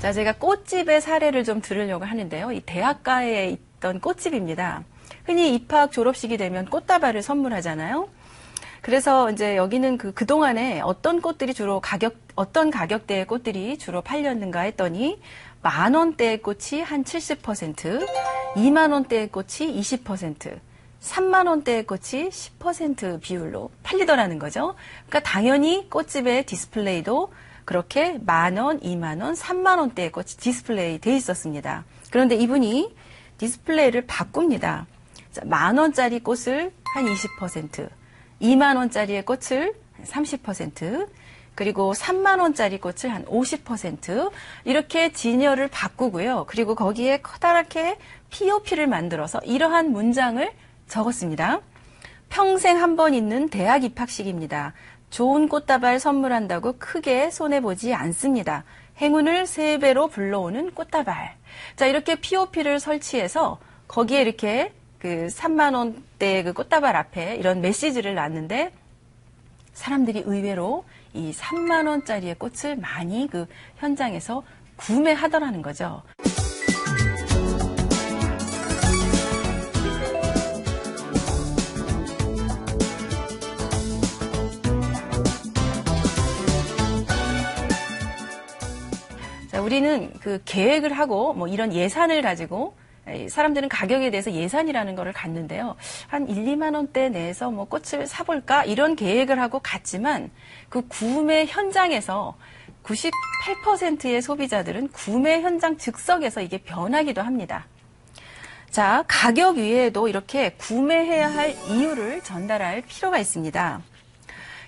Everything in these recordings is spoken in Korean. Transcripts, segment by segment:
자, 제가 꽃집의 사례를 좀 들으려고 하는데요. 이 대학가에 있던 꽃집입니다. 흔히 입학 졸업식이 되면 꽃다발을 선물하잖아요. 그래서 이제 여기는 그동안에 어떤 꽃들이 주로 어떤 가격대의 꽃들이 주로 팔렸는가 했더니 10,000원대의 꽃이 한 70%, 20,000원대의 꽃이 20%, 30,000원대의 꽃이 10% 비율로 팔리더라는 거죠. 그러니까 당연히 꽃집의 디스플레이도 그렇게 10,000원, 20,000원, 30,000원대의 꽃이 디스플레이 돼 있었습니다. 그런데 이분이 디스플레이를 바꿉니다. 10,000원짜리 꽃을 한 20%, 20,000원짜리의 꽃을 30%, 그리고 30,000원짜리 꽃을 한 50% 이렇게 진열을 바꾸고요. 그리고 거기에 커다랗게 POP를 만들어서 이러한 문장을 적었습니다. 평생 한 번 있는 대학 입학식입니다. 좋은 꽃다발 선물한다고 크게 손해보지 않습니다. 행운을 3배로 불러오는 꽃다발. 자, 이렇게 POP를 설치해서 거기에 이렇게 30,000원대 그 꽃다발 앞에 이런 메시지를 놨는데 사람들이 의외로 이 30,000원짜리의 꽃을 많이 그 현장에서 구매하더라는 거죠. 자, 우리는 그 계획을 하고 뭐 이런 예산을 가지고 사람들은 가격에 대해서 예산이라는 거를 갖는데요. 한 1, 2만 원대 내에서 뭐 꽃을 사볼까? 이런 계획을 하고 갔지만 그 구매 현장에서 98%의 소비자들은 구매 현장 즉석에서 이게 변하기도 합니다. 자, 가격 외에도 이렇게 구매해야 할 이유를 전달할 필요가 있습니다.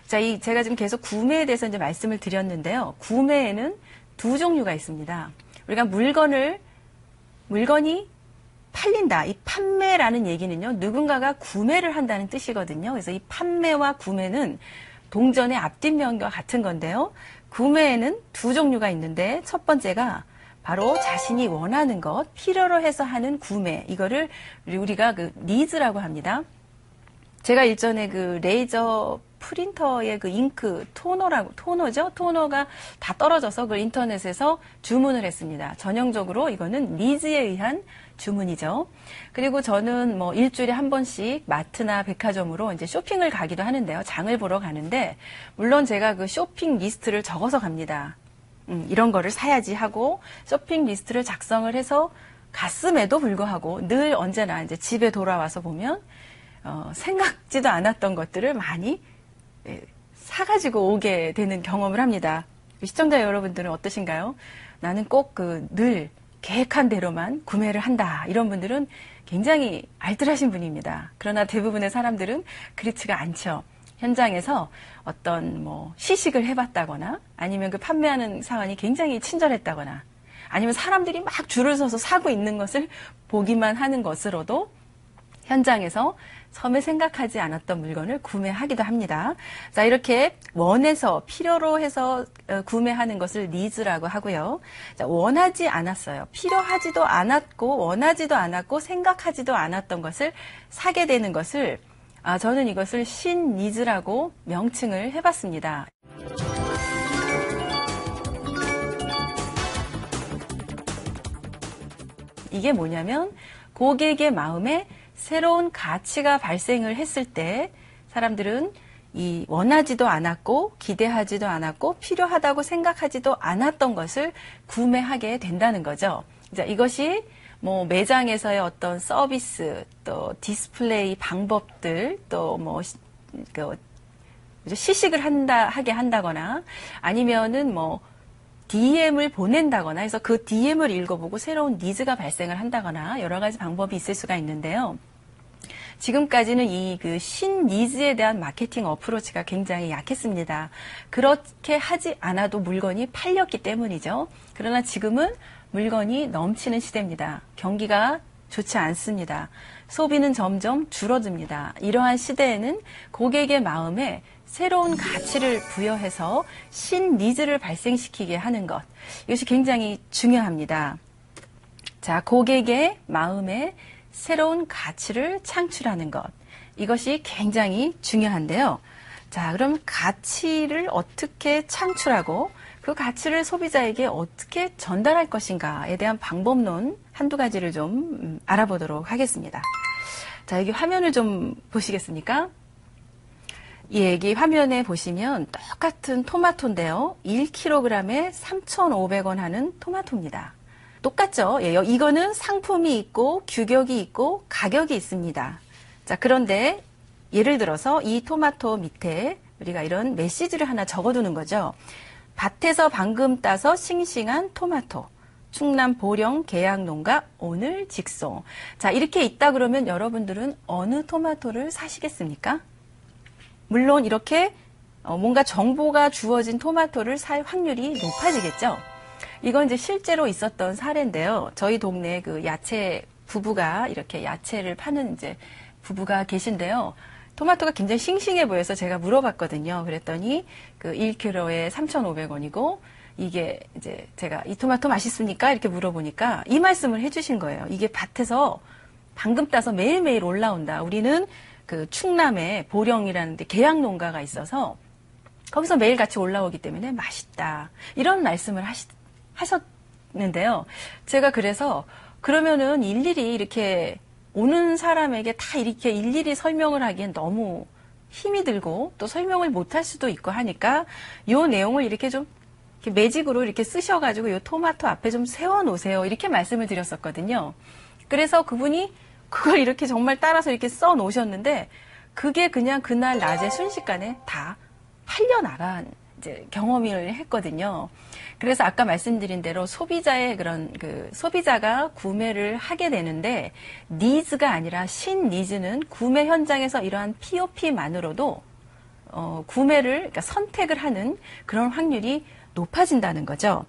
자, 제가 지금 계속 구매에 대해서 이제 말씀을 드렸는데요. 구매에는 두 종류가 있습니다. 우리가 물건이 팔린다. 이 판매라는 얘기는요, 누군가가 구매를 한다는 뜻이거든요. 그래서 이 판매와 구매는 동전의 앞뒷면과 같은 건데요. 구매에는 두 종류가 있는데 첫 번째가 바로 자신이 원하는 것, 필요로 해서 하는 구매. 이거를 우리가 그 니즈라고 합니다. 제가 일전에 그 레이저 프린터의 그 잉크 토너죠? 토너가 다 떨어져서 그걸 인터넷에서 주문을 했습니다. 전형적으로 이거는 니즈에 의한 주문이죠. 그리고 저는 뭐 일주일에 한 번씩 마트나 백화점으로 이제 쇼핑을 가기도 하는데요. 장을 보러 가는데, 물론 제가 그 쇼핑 리스트를 적어서 갑니다. 이런 거를 사야지 하고 쇼핑 리스트를 작성을 해서 갔음에도 불구하고 늘 언제나 이제 집에 돌아와서 보면 생각지도 않았던 것들을 많이 사가지고 오게 되는 경험을 합니다. 시청자 여러분들은 어떠신가요? 나는 꼭 늘 계획한 대로만 구매를 한다. 이런 분들은 굉장히 알뜰하신 분입니다. 그러나 대부분의 사람들은 그렇지가 않죠. 현장에서 어떤 시식을 해봤다거나 아니면 그 판매하는 사원이 굉장히 친절했다거나 아니면 사람들이 막 줄을 서서 사고 있는 것을 보기만 하는 것으로도 현장에서 처음에 생각하지 않았던 물건을 구매하기도 합니다. 자, 이렇게 원해서 필요로 해서 구매하는 것을 니즈라고 하고요. 자, 원하지 않았어요. 필요하지도 않았고 원하지도 않았고 생각하지도 않았던 것을 사게 되는 것을 저는 이것을 신니즈라고 명칭을 해봤습니다. 이게 뭐냐면 고객의 마음에 새로운 가치가 발생을 했을 때 사람들은 이 원하지도 않았고 기대하지도 않았고 필요하다고 생각하지도 않았던 것을 구매하게 된다는 거죠. 자, 이것이 매장에서의 어떤 서비스, 또 디스플레이 방법들, 또 시식을 하게 한다거나 아니면은 DM을 보낸다거나 해서 그 DM을 읽어보고 새로운 니즈가 발생을 한다거나 여러 가지 방법이 있을 수가 있는데요. 지금까지는 이 신니즈에 대한 마케팅 어프로치가 굉장히 약했습니다. 그렇게 하지 않아도 물건이 팔렸기 때문이죠. 그러나 지금은 물건이 넘치는 시대입니다. 경기가 좋지 않습니다. 소비는 점점 줄어듭니다. 이러한 시대에는 고객의 마음에 새로운 가치를 부여해서 신니즈를 발생시키게 하는 것, 이것이 굉장히 중요합니다. 자, 고객의 마음에 새로운 가치를 창출하는 것, 이것이 굉장히 중요한데요. 자, 그럼 가치를 어떻게 창출하고 그 가치를 소비자에게 어떻게 전달할 것인가에 대한 방법론 한두 가지를 좀 알아보도록 하겠습니다. 자, 여기 화면을 좀 보시겠습니까? 여기 화면에 보시면 똑같은 토마토인데요. 1kg에 3,500원 하는 토마토입니다. 똑같죠? 예, 이거는 상품이 있고 규격이 있고 가격이 있습니다. 자, 그런데 예를 들어서 이 토마토 밑에 우리가 이런 메시지를 하나 적어두는 거죠. 밭에서 방금 따서 싱싱한 토마토. 충남 보령 계양농가 오늘 직송. 자, 이렇게 있다 그러면 여러분들은 어느 토마토를 사시겠습니까? 물론 이렇게 뭔가 정보가 주어진 토마토를 살 확률이 높아지겠죠. 이건 이제 실제로 있었던 사례인데요. 저희 동네 그 야채 부부가 이렇게 야채를 파는 이제 부부가 계신데요. 토마토가 굉장히 싱싱해 보여서 제가 물어봤거든요. 그랬더니 그 1kg에 3,500원이고 이게 이제 제가 이 토마토 맛있습니까? 이렇게 물어보니까 이 말씀을 해주신 거예요. 이게 밭에서 방금 따서 매일매일 올라온다. 우리는 그 충남에 보령이라는 데 계양농가가 있어서 거기서 매일 같이 올라오기 때문에 맛있다. 이런 말씀을 하셨는데요. 제가 그래서 그러면은 일일이 이렇게 오는 사람에게 다 이렇게 일일이 설명을 하기엔 너무 힘이 들고 또 설명을 못할 수도 있고 하니까 요 내용을 이렇게 좀 이렇게 매직으로 이렇게 쓰셔가지고 요 토마토 앞에 좀 세워놓으세요. 이렇게 말씀을 드렸었거든요. 그래서 그분이 그걸 이렇게 정말 따라서 이렇게 써 놓으셨는데 그게 그냥 그날 낮에 순식간에 다 팔려나간 이제 경험을 했거든요. 그래서 아까 말씀드린 대로 소비자의 그런 그 소비자가 구매를 하게 되는데 니즈가 아니라 신니즈는 구매 현장에서 이러한 POP만으로도 구매를 그러니까 선택을 하는 그런 확률이 높아진다는 거죠.